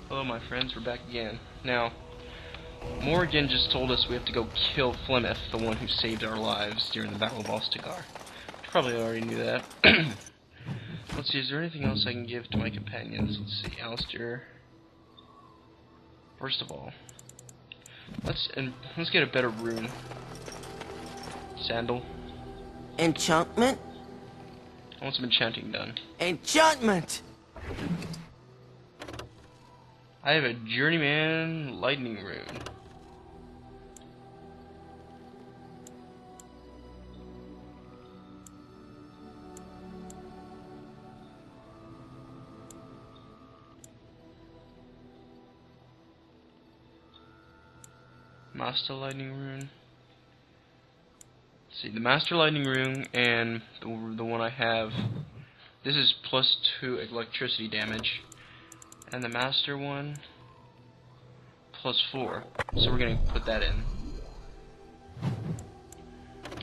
Hello my friends, we're back again. Now, Morgan just told us we have to go kill Flemeth, the one who saved our lives during the Battle of Ostagar. Probably already knew that. Let's see, is there anything else I can give to my companions? Let's see, Alistair. First of all, let's get a better rune. Sandal. Enchantment? I want some enchanting done. Enchantment! I have a journeyman lightning rune. Master lightning rune. Let's see, the master lightning rune and the one I have. This is +2 electricity damage. And the master one, +4. So we're gonna put that in.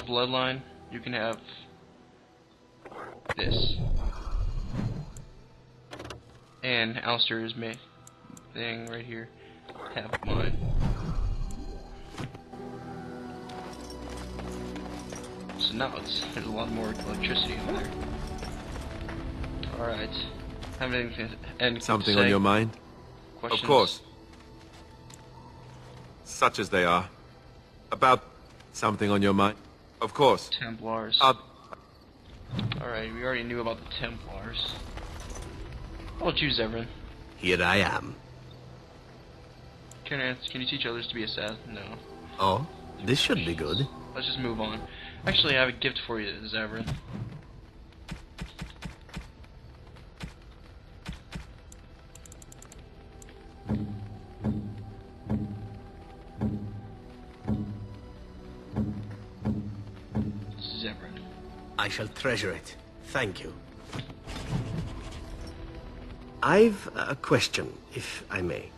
Bloodline, you can have this. And Alistair's thing right here, have mine. So now there's a lot more electricity in there. Alright. Have anything Something on your mind? Questions? Of course. Such as they are. About something on your mind? Of course. Templars. Alright, we already knew about the Templars. I'll choose zevran. Here I am. Can you teach others to be assassins? No. Oh, this should be good. Let's just move on. Actually, I have a gift for you, zevran. Zevran. I shall treasure it. Thank you. I've a question, if I may.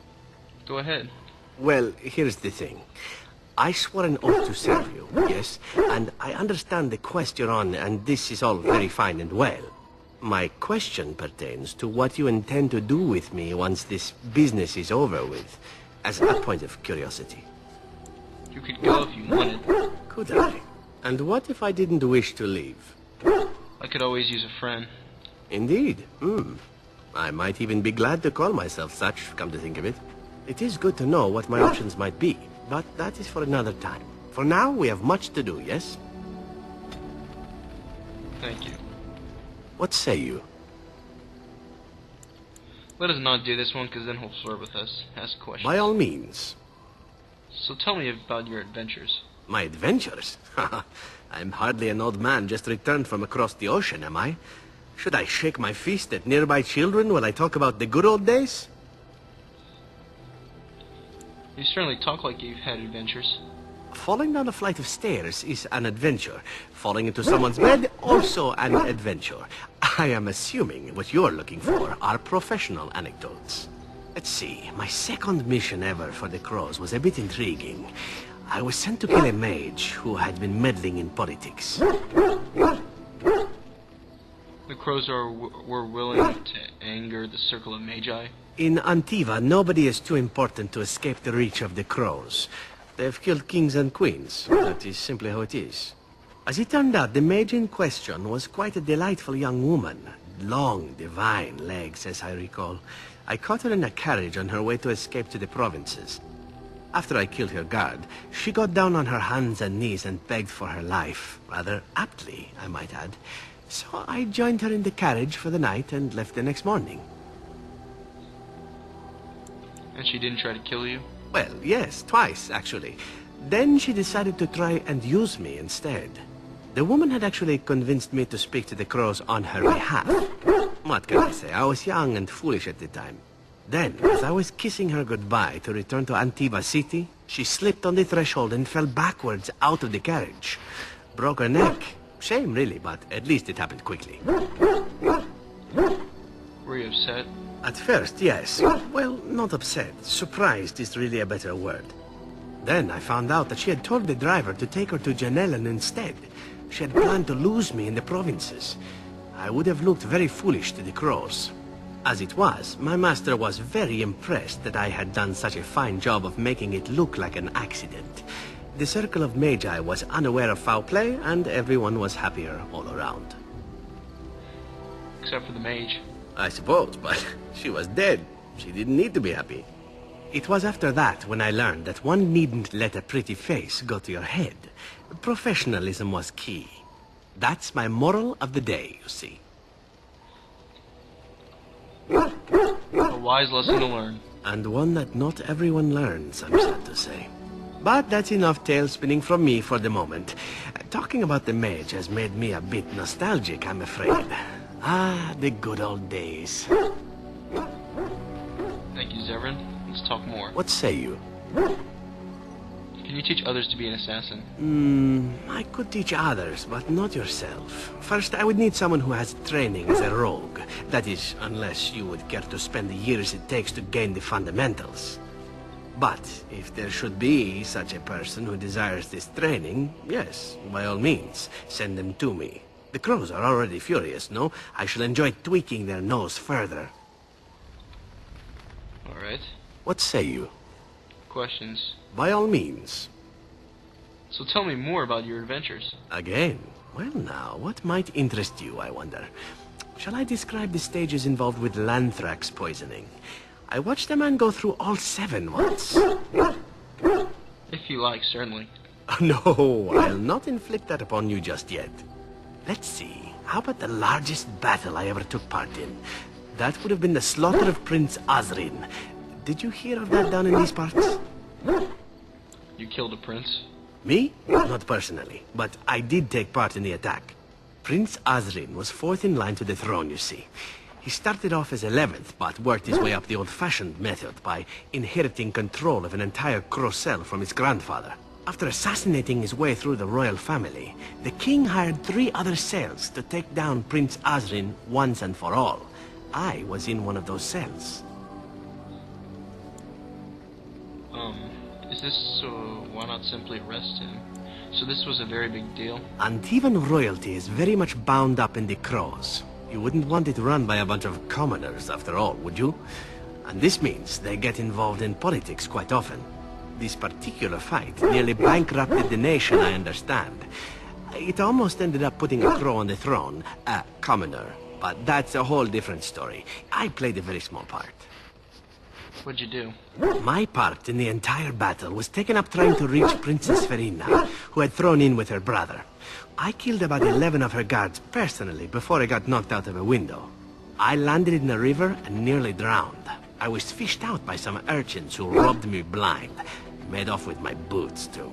Go ahead. Well, here's the thing. I swore an oath to serve you, yes? And I understand the quest you're on, and this is all very fine and well. My question pertains to what you intend to do with me once this business is over with, as a point of curiosity. You could go if you wanted. Could I? And what if I didn't wish to leave? I could always use a friend. Indeed. I might even be glad to call myself such, come to think of it. It is good to know what my options might be, but that is for another time. For now, we have much to do, yes? Thank you. What say you? Let us not do this one, because then he'll flirt with us, ask questions. By all means. So tell me about your adventures. My adventures? I'm hardly an old man just returned from across the ocean, am I? Should I shake my fist at nearby children while I talk about the good old days? You certainly talk like you've had adventures. Falling down a flight of stairs is an adventure. Falling into someone's bed, also an adventure. I am assuming what you're looking for are professional anecdotes. Let's see, my second mission ever for the Crows was a bit intriguing. I was sent to kill a mage who had been meddling in politics. The Crows were willing to anger the Circle of Magi. In Antiva, nobody is too important to escape the reach of the Crows. They've killed kings and queens. That is simply how it is. As it turned out, the mage in question was quite a delightful young woman. Long, divine legs, as I recall. I caught her in a carriage on her way to escape to the provinces. After I killed her guard, she got down on her hands and knees and begged for her life. Rather aptly, I might add. So I joined her in the carriage for the night and left the next morning. And she didn't try to kill you? Well, yes, twice, actually. Then she decided to try and use me instead. The woman had actually convinced me to speak to the Crows on her behalf. What can I say? I was young and foolish at the time. Then, as I was kissing her goodbye to return to Antiva City, she slipped on the threshold and fell backwards out of the carriage. Broke her neck. Shame, really, but at least it happened quickly. Were you upset? At first, yes. Well, not upset. Surprised is really a better word. Then I found out that she had told the driver to take her to Janellen instead. She had planned to lose me in the provinces. I would have looked very foolish to the Crows. As it was, my master was very impressed that I had done such a fine job of making it look like an accident. The Circle of Magi was unaware of foul play, and everyone was happier all around. Except for the mage. I suppose, but she was dead. She didn't need to be happy. It was after that when I learned that one needn't let a pretty face go to your head. Professionalism was key. That's my moral of the day, you see. A wise lesson to learn. And one that not everyone learns, I'm sad to say. But that's enough tale spinning from me for the moment. Talking about the mage has made me a bit nostalgic, I'm afraid. Ah, the good old days. Thank you, Zevran. Let's talk more. What say you? Can you teach others to be an assassin? I could teach others, but not yourself. First, I would need someone who has training as a rogue. That is, unless you would care to spend the years it takes to gain the fundamentals. But if there should be such a person who desires this training, yes, by all means, send them to me. The crows are already furious, no? I shall enjoy tweaking their nose further. Alright. What say you? Questions? By all means. So tell me more about your adventures. Again? Well now, what might interest you, I wonder? Shall I describe the stages involved with Lanthrax poisoning? I watched a man go through all 7 once. If you like, certainly. No, I'll not inflict that upon you just yet. Let's see, how about the largest battle I ever took part in? That would have been the slaughter of Prince Osrin. Did you hear of that down in these parts? You killed a prince? Me? Not personally, but I did take part in the attack. Prince Osrin was 4th in line to the throne, you see. He started off as 11th, but worked his way up the old-fashioned method by inheriting control of an entire Crocel from his grandfather. After assassinating his way through the royal family, the king hired 3 other cells to take down Prince Osrin once and for all. I was in one of those cells. Is this so why not simply arrest him? So this was a very big deal? Antivan royalty is very much bound up in the crows. You wouldn't want it run by a bunch of commoners, after all, would you? And this means they get involved in politics quite often. This particular fight nearly bankrupted the nation, I understand. It almost ended up putting a crow on the throne, a commoner. But that's a whole different story. I played a very small part. What'd you do? My part in the entire battle was taken up trying to reach Princess Verina, who had thrown in with her brother. I killed about 11 of her guards personally before I got knocked out of a window. I landed in the river and nearly drowned. I was fished out by some urchins who robbed me blind. Made off with my boots, too.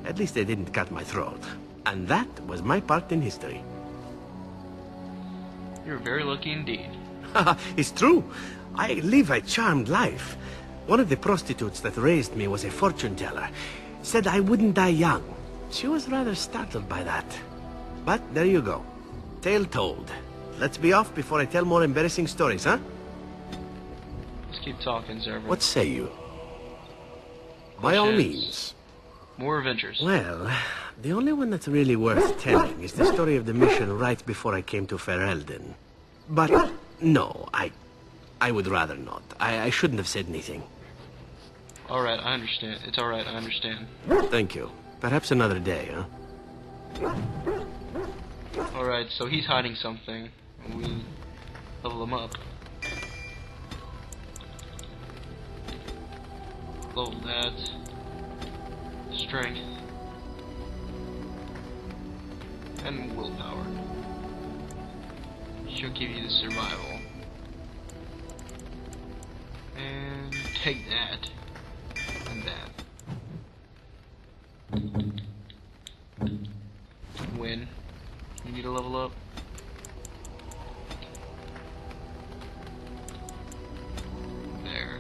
At least they didn't cut my throat. And that was my part in history. You're very lucky indeed. It's true. I live a charmed life. One of the prostitutes that raised me was a fortune teller. Said I wouldn't die young. She was rather startled by that. But there you go. Tale told. Let's be off before I tell more embarrassing stories, huh? Let's keep talking, Zervan. What say you? By all means. More adventures. Well, the only one that's really worth telling is the story of the mission right before I came to Ferelden. But no, I would rather not. I shouldn't have said anything. Alright, I understand. It's alright, I understand. Thank you. Perhaps another day, huh? Alright, so he's hiding something. We level him up. Level that. Strength. And willpower. Should give you the survival. And take that. And that. Win. You need to level up. There.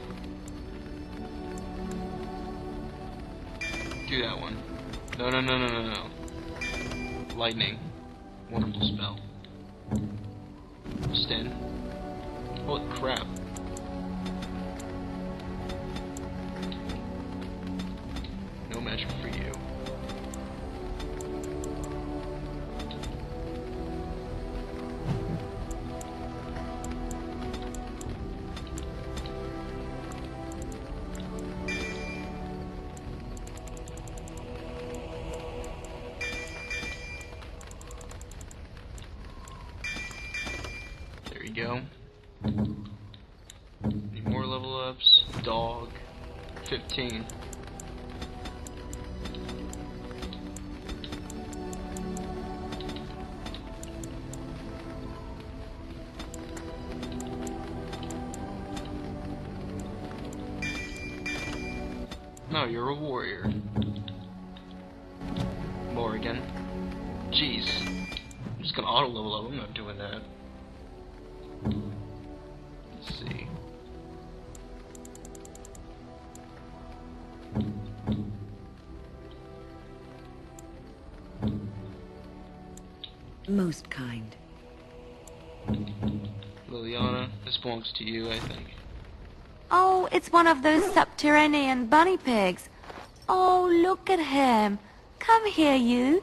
Do that one. No. Lightning. Wonderful spell. Stin. Holy crap. No match for you. Cubs, dog, 15. No, you're a warrior. Morrigan. Jeez. I'm just gonna auto level up, I'm not doing that. Let's see. Most kind. Liliana, this belongs to you, I think. Oh, it's one of those subterranean bunny pigs. Oh, look at him. Come here, you.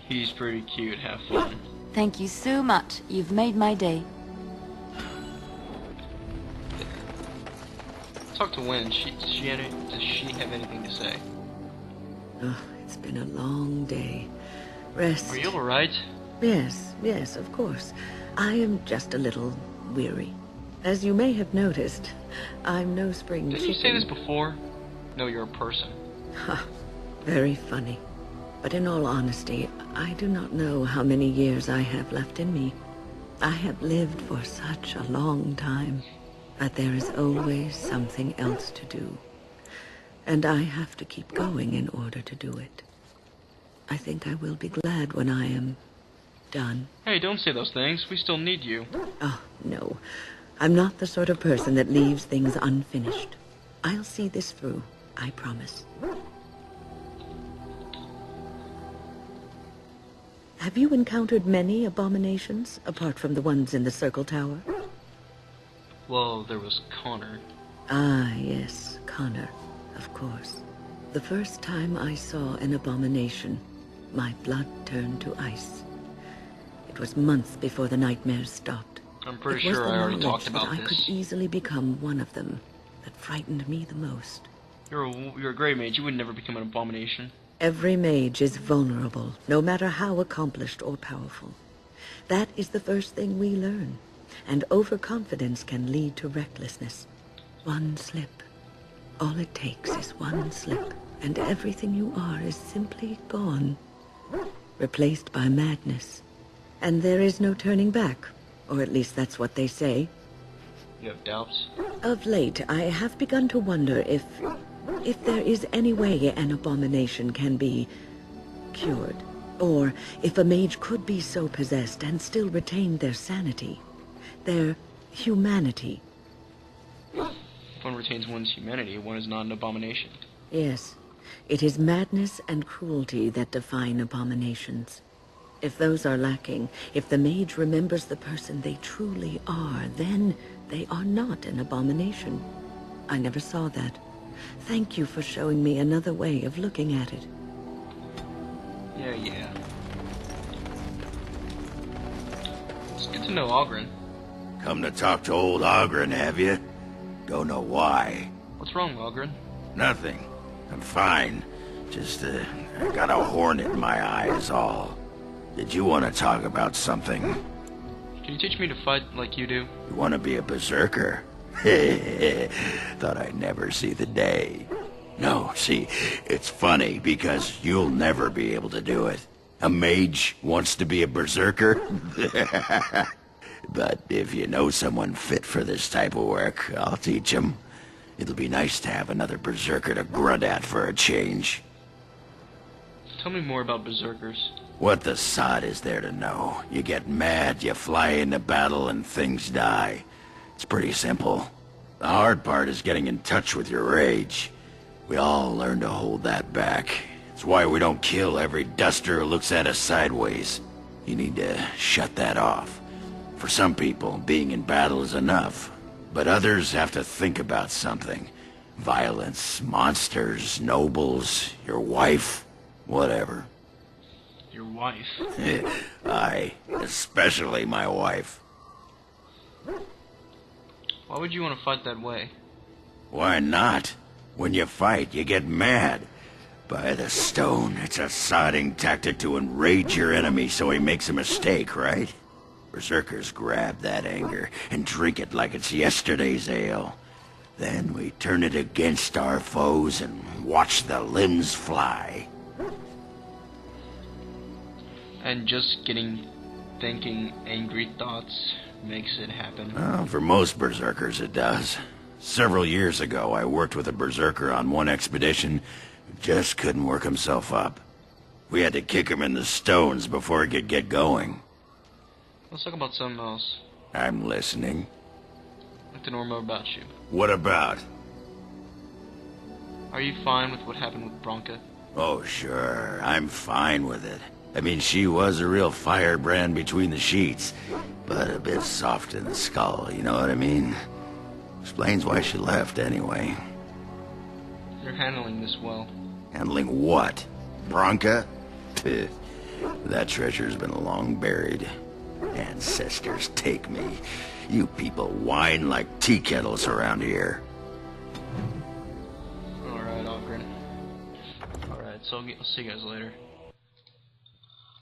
He's pretty cute, have fun. Thank you so much. You've made my day. Talk to Wen. Does she have anything to say? Oh, it's been a long day. Rest. Are you alright? Yes, of course. I am just a little weary. As you may have noticed, I'm no spring Didn't chicken. you say this before? No, you're a person. Ha, very funny. But in all honesty, I do not know how many years I have left in me. I have lived for such a long time, but there is always something else to do. And I have to keep going in order to do it. I think I will be glad when I am done. Hey, don't say those things. We still need you. Oh, no. I'm not the sort of person that leaves things unfinished. I'll see this through, I promise. Have you encountered many abominations, apart from the ones in the Circle Tower? Well, there was Connor. Ah, yes, Connor, of course. The first time I saw an abomination, my blood turned to ice. It was months before the nightmares stopped. I'm pretty It was sure the I already knowledge talked about that I this. could easily become one of them that frightened me the most. You're a grey mage. You would never become an abomination. Every mage is vulnerable, no matter how accomplished or powerful. That is the first thing we learn, and overconfidence can lead to recklessness. One slip. All it takes is one slip, and everything you are is simply gone, replaced by madness. And there is no turning back, or at least that's what they say. You have doubts? Of late, I have begun to wonder if there is any way an abomination can be cured, or if a mage could be so possessed and still retain their sanity, their humanity. If one retains one's humanity, one is not an abomination. Yes, it is madness and cruelty that define abominations. If those are lacking, if the mage remembers the person they truly are, then they are not an abomination. I never saw that. Thank you for showing me another way of looking at it. Yeah. It's good to know Ogren. Come to talk to old Ogren, have you? Don't know why. What's wrong, Ogren? Nothing. I'm fine. Just, I got a hornet in my eye is all. Did you want to talk about something? Can you teach me to fight like you do? You want to be a berserker? Thought I'd never see the day. No, see, it's funny because you'll never be able to do it. A mage wants to be a berserker? But if you know someone fit for this type of work, I'll teach him. It'll be nice to have another berserker to grunt at for a change. Tell me more about berserkers. What the sod is there to know? You get mad, you fly into battle, and things die. It's pretty simple. The hard part is getting in touch with your rage. We all learn to hold that back. It's why we don't kill every duster who looks at us sideways. You need to shut that off. For some people, being in battle is enough. But others have to think about something. Violence, monsters, nobles, your wife, whatever. Your wife. Aye, especially my wife. Why would you want to fight that way? Why not? When you fight, you get mad. By the stone, it's a sodding tactic to enrage your enemy so he makes a mistake, right? Berserkers grab that anger and drink it like it's yesterday's ale. Then we turn it against our foes and watch the limbs fly. And just thinking angry thoughts makes it happen. Well, for most berserkers it does. Several years ago, I worked with a berserker on one expedition who just couldn't work himself up. We had to kick him in the stones before he could get going. Let's talk about something else. I'm listening. I'd like to know more about you. What about? Are you fine with what happened with Bronca? Oh, sure. I'm fine with it. I mean, she was a real firebrand between the sheets, but a bit soft in the skull, you know what I mean? Explains why she left, anyway. You're handling this well. Handling what? Bronca? Pih. That treasure's been long buried. Ancestors take me. You people whine like tea kettles around here. Alright, Ogren. Alright, so I'll see you guys later.